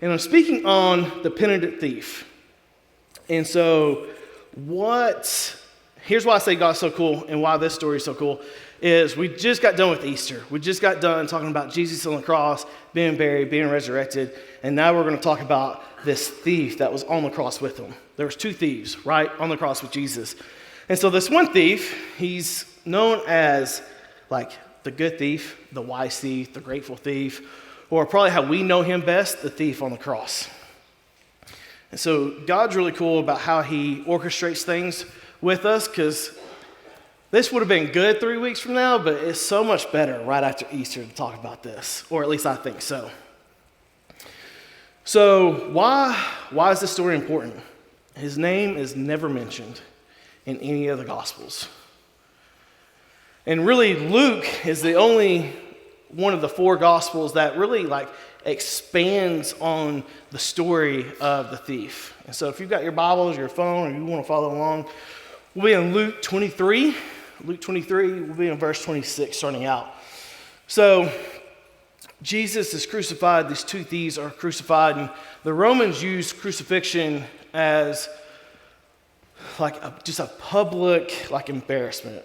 And I'm speaking on the penitent thief. And so here's why I say God's so cool and why this story is so cool, is we just got done with Easter. We just got done talking about Jesus on the cross, being buried, being resurrected, and now we're going to talk about this thief that was on the cross with him. There was two thieves, right, on the cross with Jesus. And so this one thief, he's known as like the good thief, the wise thief, the grateful thief, or probably how we know him best, the thief on the cross. And so God's really cool about how he orchestrates things with us, because this would have been good 3 weeks from now, but it's so much better right after Easter to talk about this, or at least I think so. So why is this story important? His name is never mentioned in any of the Gospels. And really, Luke is the only one of the four Gospels that really expands on the story of the thief. And so if you've got your Bibles, your phone, or you want to follow along, we'll be in Luke 23. Luke 23, we'll be in verse 26 starting out. So Jesus is crucified. These two thieves are crucified. And the Romans used crucifixion as just a public embarrassment.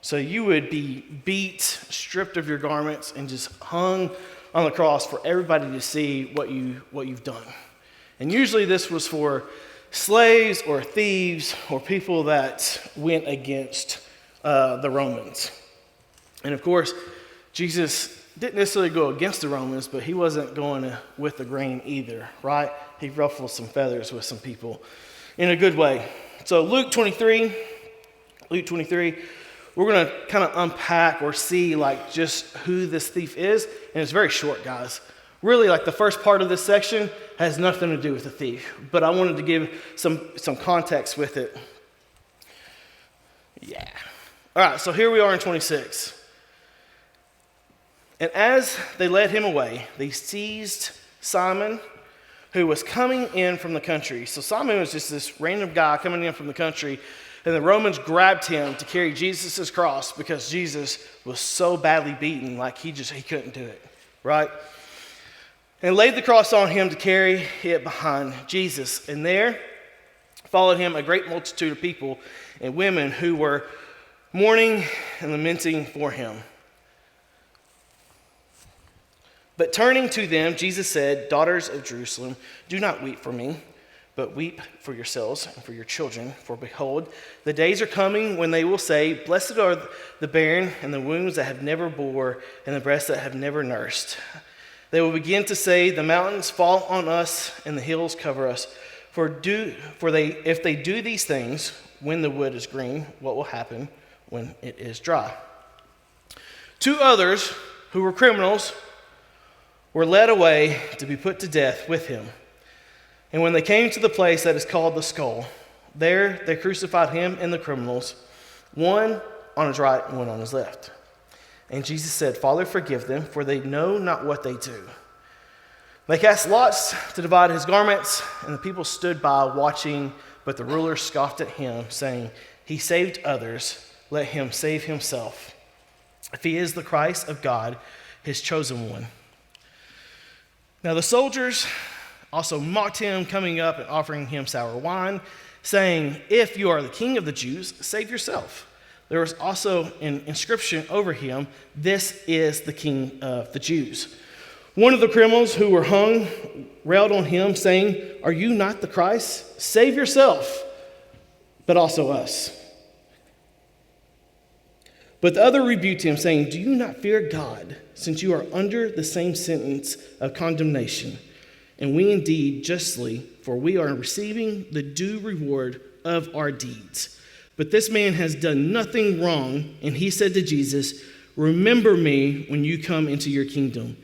So you would be beat, stripped of your garments, and just hung on the cross for everybody to see what you've done. And usually this was for slaves or thieves or people that went against the Romans. And of course, Jesus didn't necessarily go against the Romans, but he wasn't going with the grain either, right? He ruffled some feathers with some people in a good way. So Luke 23, we're going to kind of unpack or see just who this thief is. And it's very short, guys. Really, the first part of this section has nothing to do with the thief. But I wanted to give some context with it. Yeah. All right, so here we are in 26. And as they led him away, they seized Simon, who was coming in from the country. So Simon was just this random guy coming in from the country. And the Romans grabbed him to carry Jesus' cross because Jesus was so badly beaten, he couldn't do it, right? And laid the cross on him to carry it behind Jesus. And there followed him a great multitude of people and women who were mourning and lamenting for him. But turning to them, Jesus said, "Daughters of Jerusalem, do not weep for me, but weep for yourselves and for your children. For behold, the days are coming when they will say, Blessed are the barren and the wombs that have never bore and the breasts that have never nursed. They will begin to say, the mountains fall on us and the hills cover us. If they do these things when the wood is green, what will happen when it is dry?" Two others who were criminals were led away to be put to death with him. And when they came to the place that is called the Skull, there they crucified him and the criminals, one on his right and one on his left. And Jesus said, "Father, forgive them, for they know not what they do." They cast lots to divide his garments, and the people stood by watching, but the ruler scoffed at him, saying, "He saved others, let him save himself, if he is the Christ of God, his chosen one." Now the soldiers also mocked him, coming up and offering him sour wine, saying, "If you are the king of the Jews, save yourself." There was also an inscription over him, "This is the King of the Jews." One of the criminals who were hung railed on him, saying, "Are you not the Christ? Save yourself, but also us." But the other rebuked him, saying, "Do you not fear God, since you are under the same sentence of condemnation? And we indeed justly, for we are receiving the due reward of our deeds. But this man has done nothing wrong." And he said to Jesus, "Remember me when you come into your kingdom."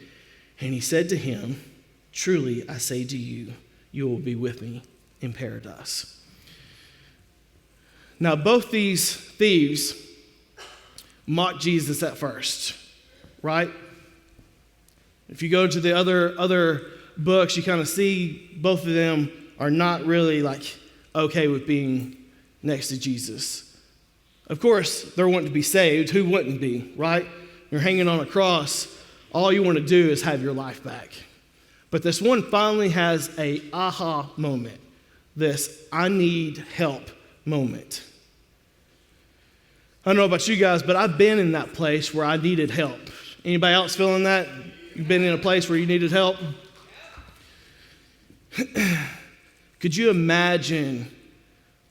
And he said to him, "Truly I say to you, you will be with me in paradise." Now both these thieves mocked Jesus at first, right? If you go to the other books, you kind of see both of them are not really okay with being next to Jesus. Of course, they're wanting to be saved. Who wouldn't be, right? You're hanging on a cross. All you want to do is have your life back. But this one finally has a aha moment, this I need help moment. I don't know about you guys, but I've been in that place where I needed help. Anybody else feeling that? You've been in a place where you needed help? Could you imagine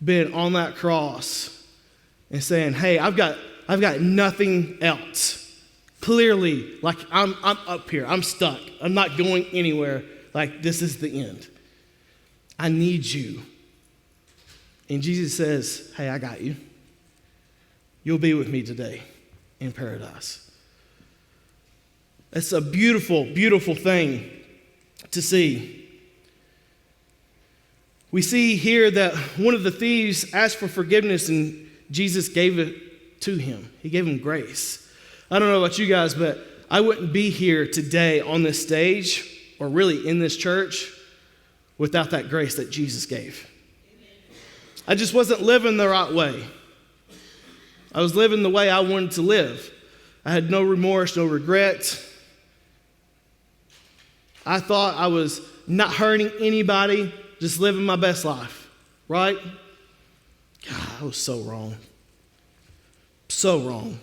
being on that cross and saying, hey, I've got nothing else. Clearly, like I'm up here, I'm stuck, I'm not going anywhere, like this is the end. I need you. And Jesus says, hey, I got you. You'll be with me today in paradise. It's a beautiful, beautiful thing to see. We see here that one of the thieves asked for forgiveness and Jesus gave it to him. He gave him grace. I don't know about you guys, but I wouldn't be here today on this stage or really in this church without that grace that Jesus gave. I just wasn't living the right way. I was living the way I wanted to live. I had no remorse, no regret. I thought I was not hurting anybody, just living my best life, right? God, I was so wrong. So wrong.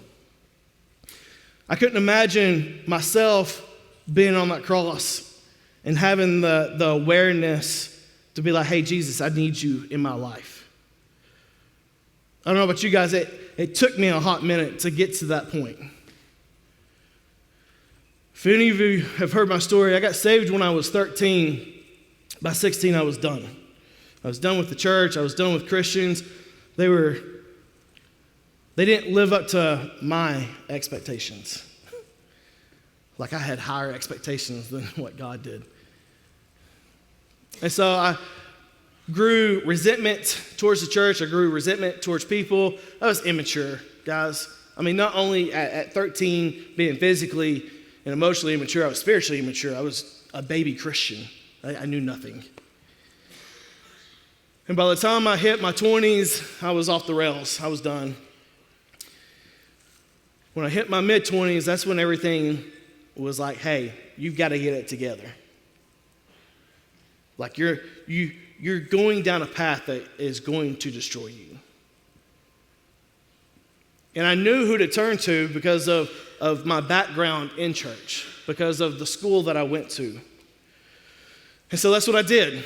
I couldn't imagine myself being on that cross and having the awareness to be like, hey, Jesus, I need you in my life. I don't know about you guys, it took me a hot minute to get to that point. If any of you have heard my story, I got saved when I was 13. By 16, I was done. I was done with the church. I was done with Christians. They didn't live up to my expectations. Like I had higher expectations than what God did. And so I grew resentment towards the church. I grew resentment towards people. I was immature, guys. I mean, not only at 13 being physically and emotionally immature, I was spiritually immature. I was a baby Christian. I knew nothing. And by the time I hit my 20s, I was off the rails. I was done. When I hit my mid-20s, that's when everything was like, hey, you've got to get it together. Like you're going down a path that is going to destroy you. And I knew who to turn to because of my background in church, because of the school that I went to. And so that's what I did.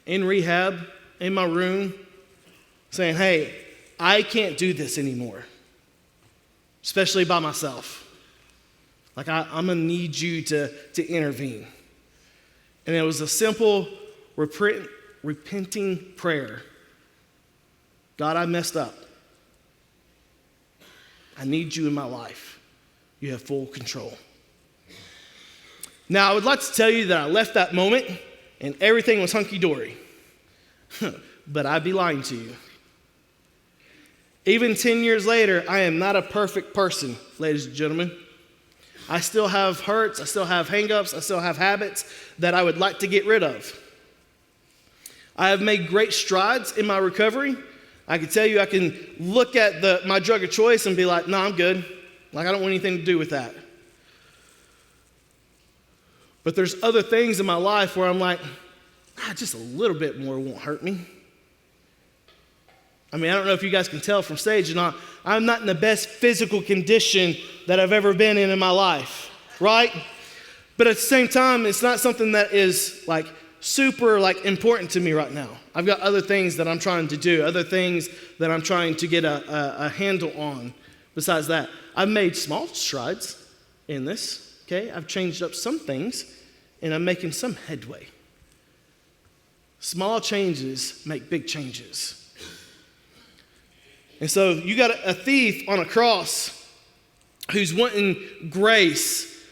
In rehab, in my room, saying, hey, I can't do this anymore, especially by myself. Like, I'm going to need you to intervene. And it was a simple, repenting prayer. God, I messed up. I need you in my life. You have full control. Now, I would like to tell you that I left that moment and everything was hunky-dory. But I'd be lying to you. Even 10 years later, I am not a perfect person, ladies and gentlemen. I still have hurts, I still have hang-ups, I still have habits that I would like to get rid of. I have made great strides in my recovery. I can tell you I can look at my drug of choice and be like, no, I'm good. Like, I don't want anything to do with that. But there's other things in my life where I'm like, just a little bit more won't hurt me. I mean, I don't know if you guys can tell from stage or not, I'm not in the best physical condition that I've ever been in my life, right? But at the same time, it's not something that is like super like important to me right now. I've got other things that I'm trying to do, other things that I'm trying to get a handle on. Besides that, I've made small strides in this, okay? I've changed up some things, and I'm making some headway. Small changes make big changes. And so you got a thief on a cross who's wanting grace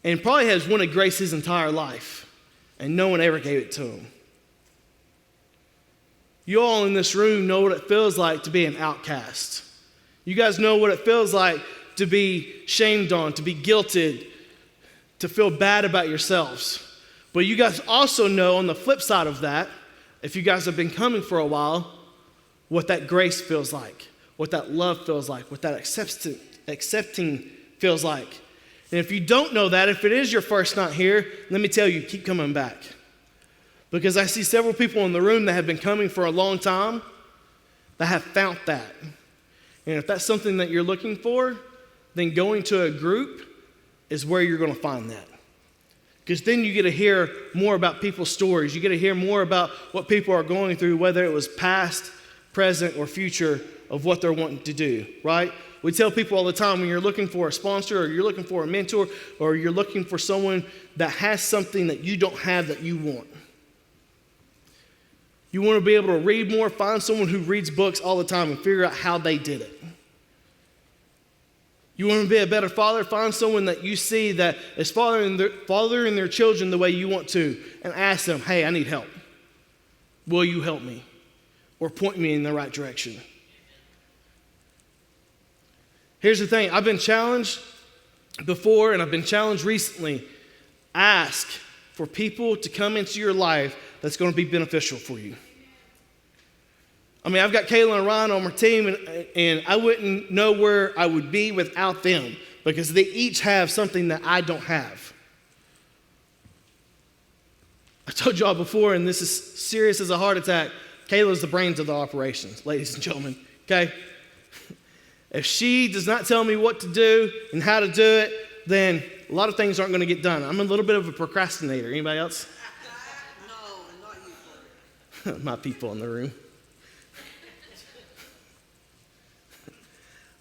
and probably has wanted grace his entire life, and no one ever gave it to him. You all in this room know what it feels like to be an outcast. You guys know what it feels like to be shamed on, to be guilted, to feel bad about yourselves. But you guys also know on the flip side of that, if you guys have been coming for a while, what that grace feels like, what that love feels like, what that accepting feels like. And if you don't know that, if it is your first night here, let me tell you, keep coming back. Because I see several people in the room that have been coming for a long time that have found that. And if that's something that you're looking for, then going to a group is where you're going to find that. Because then you get to hear more about people's stories. You get to hear more about what people are going through, whether it was past, present, or future of what they're wanting to do, right? We tell people all the time, when you're looking for a sponsor or you're looking for a mentor or you're looking for someone that has something that you don't have that you want. You want to be able to read more, find someone who reads books all the time and figure out how they did it. You want to be a better father, find someone that you see that is fathering their children the way you want to and ask them, hey, I need help. Will you help me? Or point me in the right direction. Here's the thing, I've been challenged before and I've been challenged recently. Ask for people to come into your life that's going to be beneficial for you. I mean, I've got Kayla and Ryan on my team, and I wouldn't know where I would be without them because they each have something that I don't have. I told y'all before, and this is serious as a heart attack, Kayla's the brains of the operations, ladies and gentlemen, okay? If she does not tell me what to do and how to do it, then a lot of things aren't going to get done. I'm a little bit of a procrastinator. Anybody else? No, not you. My people in the room.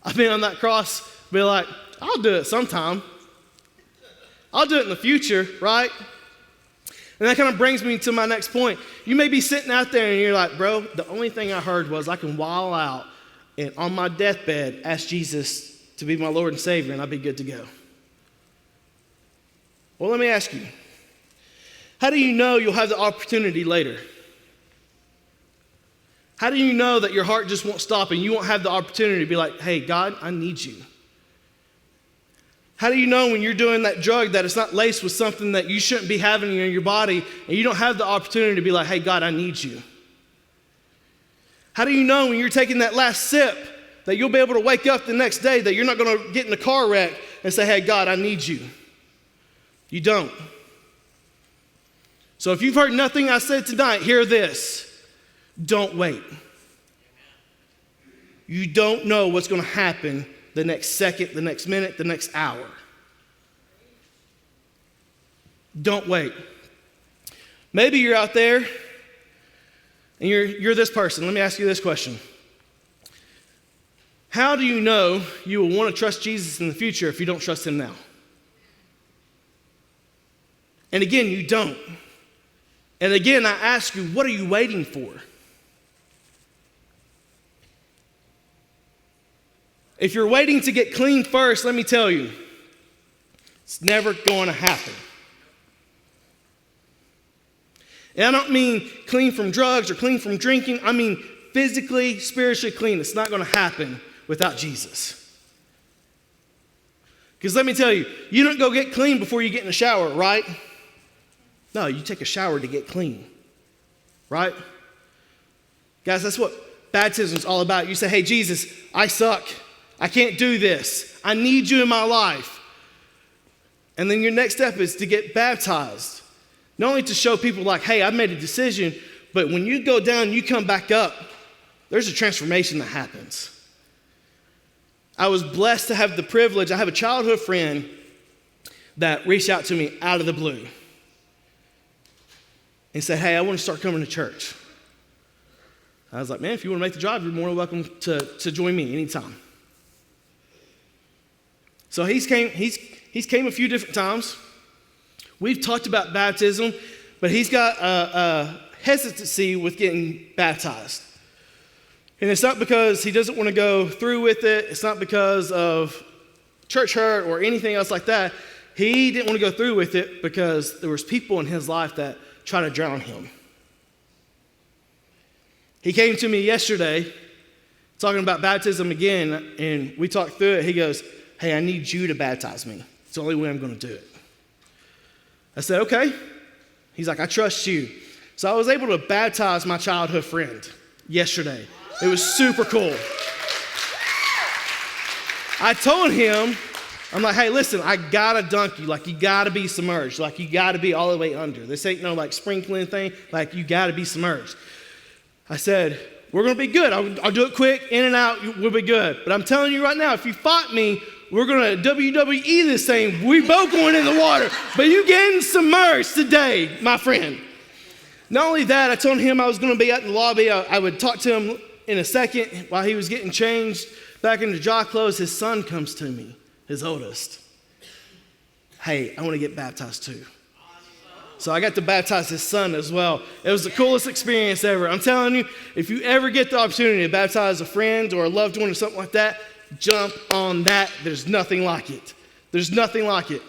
I've been on that cross, be like, I'll do it sometime. I'll do it in the future, right? And that kind of brings me to my next point. You may be sitting out there and you're like, bro, the only thing I heard was I can wallow out and on my deathbed ask Jesus to be my Lord and Savior and I'll be good to go. Well, let me ask you, how do you know you'll have the opportunity later? How do you know that your heart just won't stop and you won't have the opportunity to be like, hey, God, I need you? How do you know when you're doing that drug that it's not laced with something that you shouldn't be having in your body and you don't have the opportunity to be like, hey, God, I need you? How do you know when you're taking that last sip that you'll be able to wake up the next day that you're not going to get in a car wreck and say, hey, God, I need you? You don't. So if you've heard nothing I said tonight, hear this. Don't wait. You don't know what's going to happen the next second, the next minute, the next hour. Don't wait. Maybe you're out there and you're this person. Let me ask you this question. How do you know you will want to trust Jesus in the future if you don't trust him now? And again, you don't. And again, I ask you, what are you waiting for? If you're waiting to get clean first, let me tell you, it's never going to happen. And I don't mean clean from drugs or clean from drinking. I mean physically, spiritually clean. It's not going to happen without Jesus. Because let me tell you, you don't go get clean before you get in the shower, right? No, you take a shower to get clean, right? Guys, that's what baptism is all about. You say, hey, Jesus, I suck. I can't do this. I need you in my life. And then your next step is to get baptized. Not only to show people like, hey, I made a decision, but when you go down and you come back up, there's a transformation that happens. I was blessed to have the privilege. I have a childhood friend that reached out to me out of the blue and said, hey, I want to start coming to church. I was like, man, if you want to make the drive, you're more than welcome to join me anytime. So he's came a few different times. We've talked about baptism, but he's got a hesitancy with getting baptized. And it's not because he doesn't want to go through with it. It's not because of church hurt or anything else like that. He didn't want to go through with it because there was people in his life that tried to drown him. He came to me yesterday talking about baptism again, and we talked through it. He goes, hey, I need you to baptize me. It's the only way I'm going to do it. I said, okay. He's like, I trust you. So I was able to baptize my childhood friend yesterday. It was super cool. I told him, I'm like, hey, listen, I gotta dunk you. Like, you gotta be submerged. Like, you gotta be all the way under. This ain't no like sprinkling thing. Like, you gotta be submerged. I said, we're gonna be good. I'll do it quick, in and out, we'll be good. But I'm telling you right now, if you fought me, we're gonna WWE this thing. We both going in the water, but you getting submerged today, my friend. Not only that, I told him I was gonna be out in the lobby. I would talk to him in a second while he was getting changed back into jaw clothes. His son comes to me, his oldest. Hey, I wanna get baptized too. So I got to baptize his son as well. It was the coolest experience ever. I'm telling you, if you ever get the opportunity to baptize a friend or a loved one or something like that, jump on that. There's nothing like it. There's nothing like it.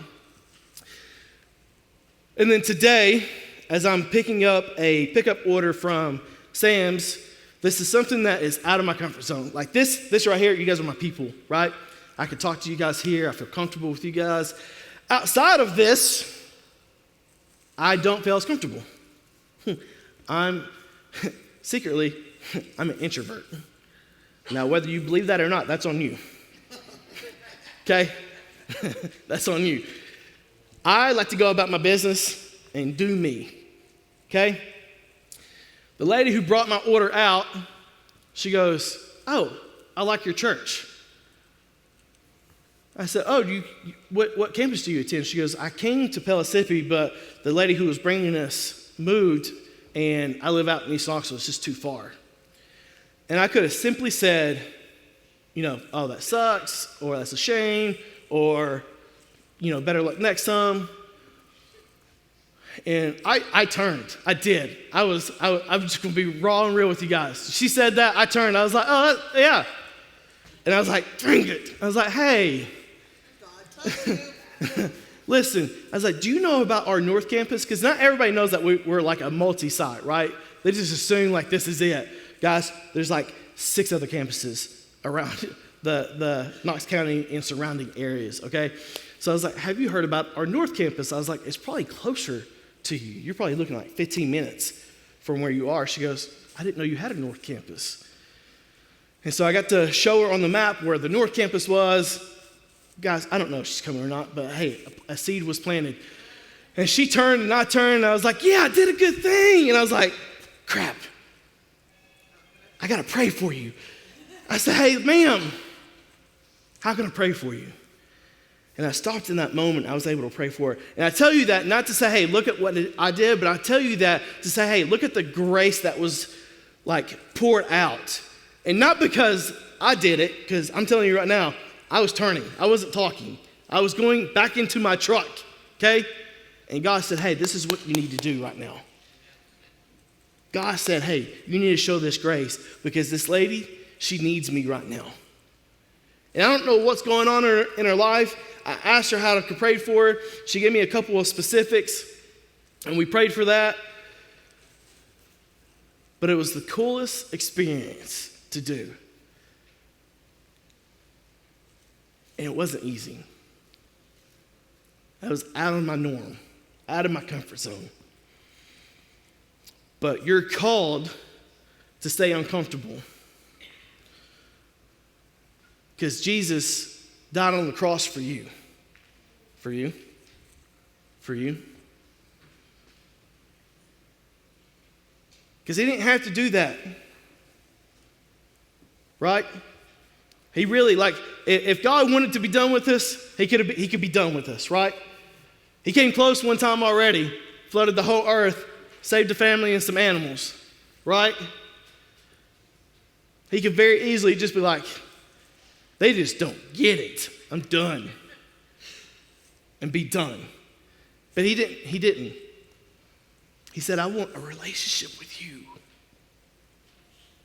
And then today, as I'm picking up a pickup order from Sam's, this is something that is out of my comfort zone. Like this right here, you guys are my people, right? I could talk to you guys here. I feel comfortable with you guys. Outside of this, I don't feel as comfortable. I'm secretly, I'm an introvert. Now, whether you believe that or not, that's on you. Okay? That's on you. I like to go about my business and do me. Okay? The lady who brought my order out, she goes, oh, I like your church. I said, oh, what campus do you attend? She goes, I came to Pellissippi, but the lady who was bringing us moved, and I live out in East Knoxville. It's just too far. And I could have simply said, oh, that sucks, or that's a shame, or, better luck next time. And I turned. I did. I'm just going to be raw and real with you guys. She said that. I turned. I was like, oh, yeah. And I was like, dang it. I was like, hey. Listen, I was like, do you know about our North Campus? Because not everybody knows that we're like a multi-site, right? They just assume like this is it. Guys, there's like 6 other campuses around the Knox County and surrounding areas, okay? So I was like, have you heard about our North Campus? I was like, it's probably closer to you. You're probably looking like 15 minutes from where you are. She goes, I didn't know you had a North Campus. And so I got to show her on the map where the North Campus was. Guys, I don't know if she's coming or not, but hey, a seed was planted. And she turned and I turned and I was like, yeah, I did a good thing. And I was like, crap, I got to pray for you. I said, hey, ma'am, how can I pray for you? And I stopped in that moment. I was able to pray for her. And I tell you that not to say, hey, look at what I did, but I tell you that to say, hey, look at the grace that was like poured out. And not because I did it, because I'm telling you right now, I was turning. I wasn't talking. I was going back into my truck, okay? And God said, hey, this is what you need to do right now. God said, hey, you need to show this grace because this lady, she needs me right now. And I don't know what's going on in her life. I asked her how to pray for her. She gave me a couple of specifics, and we prayed for that. But it was the coolest experience to do. And it wasn't easy. I was out of my norm, out of my comfort zone. But you're called to stay uncomfortable. Because Jesus died on the cross for you. For you. For you. Because he didn't have to do that. Right? He really, if God wanted to be done with us, he could be done with us, right? He came close one time already, flooded the whole earth, saved a family and some animals, right? He could very easily just be like, they just don't get it. I'm done. And be done. But he didn't. He said, I want a relationship with you.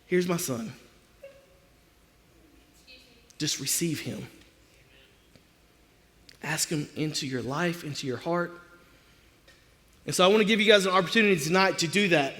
Here's my son. Just receive him. Ask him into your life, into your heart. And so I want to give you guys an opportunity tonight to do that.